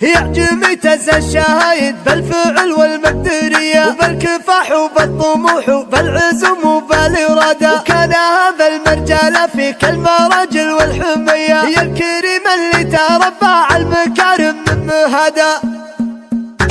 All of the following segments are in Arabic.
يعجبني تنسى الشهايد بالفعل والمقدرية وبالكفاح وبالطموح وبالعزم وبالإرادة، وكان هذا المرجال فيك المراجل والحمية، يا الكريم اللي تربى على المكارم من مهدا.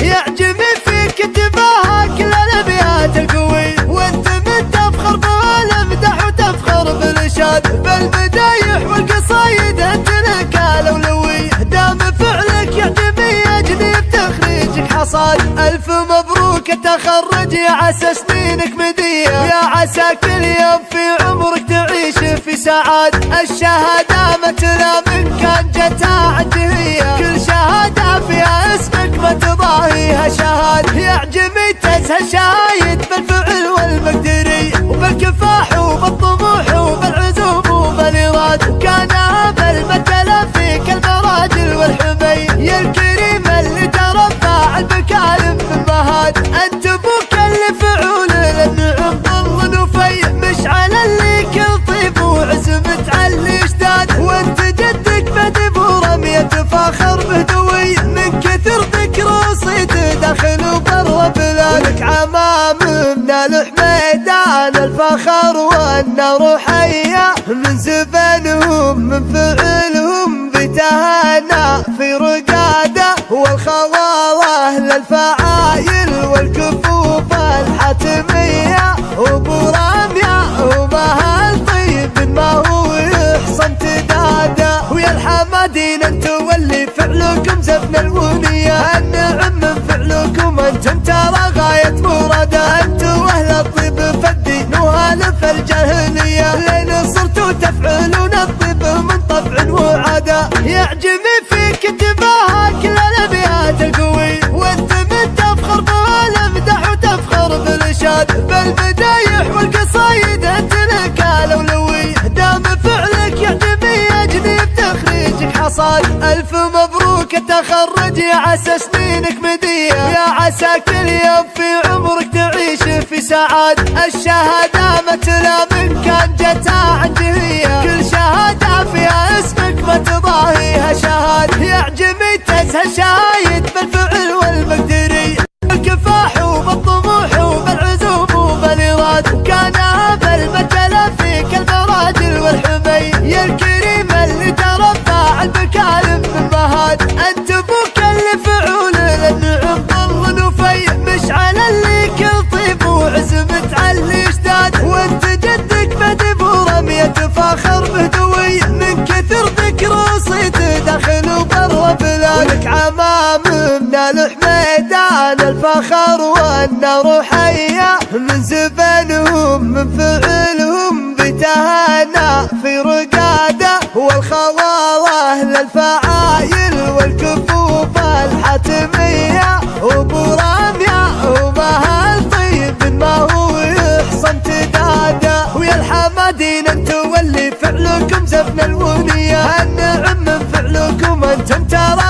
يعجبني فيك انتباهك للأبيات القوي، وانت من تفخر بالمدح وتفخر بالإرشاد، بالمدايح والقصايد انت لك الأولوي، دام فعلك يعجبني يجني بتخريجك حصاد. ألف مبروك التخرج يا عسى سنينك مدية، يا عسى كل يوم في عمرك تعيش في سعاد. الشهادة مثل من كان جتها عندهية، كل شهادة فيها اسمك ما تضاهيها شهاد. يعجبني تنسى الشايد بالفعل والمقدري وبالكفاح وبالطموح وبالعزوم وبالإراد، وكان هذا المثل فيك المراجل والحمي، يا الكريم اللي تربى على المكارم من مهاد. انت ابوك اللي فعول للنعم ظل وفي، مشعل اللي كل طيب وعزم تعلي اشتاد، وانت جدك بدب ورمية فاخر بهدوي، من كثر ذكر وصيت داخل وبر بلادك. عمام من الحميدان الفخر والنار حية، من زبنهم من فعلهم بتهانى في رقاده، والخواله للفعايل والكفوف الحتمية، وبرامية ومهل طيب ما هو يحصن تداده. ويا الحمادين انتو واللي فعلكم زفن الونية، النعم من فعلكم انتم ترى غاية مرادة، انتو اهل الطيب فالدين وهالف الجاهلية، لين صرتوا تفعلون الطيب من طبع وعادة. يعجبني فيك انتباهك للأبيات القوي، وانت من تفخر بالمدح وتفخر بالإرشاد، بالمدايح والقصايد انت لك الأولوي، دام فعلك يعجبني يجني بتخريجك حصاد. ألف مبروك التخرج يا عسى سنينك مدية، يا عسى كل يوم في عمرك تعيش في سعاد. الشهادة مثل من كان جتها عندهية، كل شهادة فيها اسمك ما تضاهيها شهاد. يعجبني تنسى الشايد بالفعل والمقدري بالكفاح وبالطموح وبالعزوم وبالإراد، وكان هذا المثل فيك المراجل والحمي، يا الكريم اللي تربى على المكارم من مهاد. انت ابوك اللي فعول للنعم ظل وفي، مشعل اللي كل طيب وعزم تعلي اشتاد، وانت جدك بدب ورمية فاخر بهدوي، من كثر ذكر وصيت داخل وبر بلادك. عمام من الحميدان الفخر والنار حية، من زبنهم من فعلهم بتهانى في رقاده، والخواله للفعايل والكفوف الحتمية، وبرامية ومهل طيب ما هو يحصن تداده. ويا الحمادين انتو واللي فعلكم زفن الونية، النعم من فعلكم انتم ترى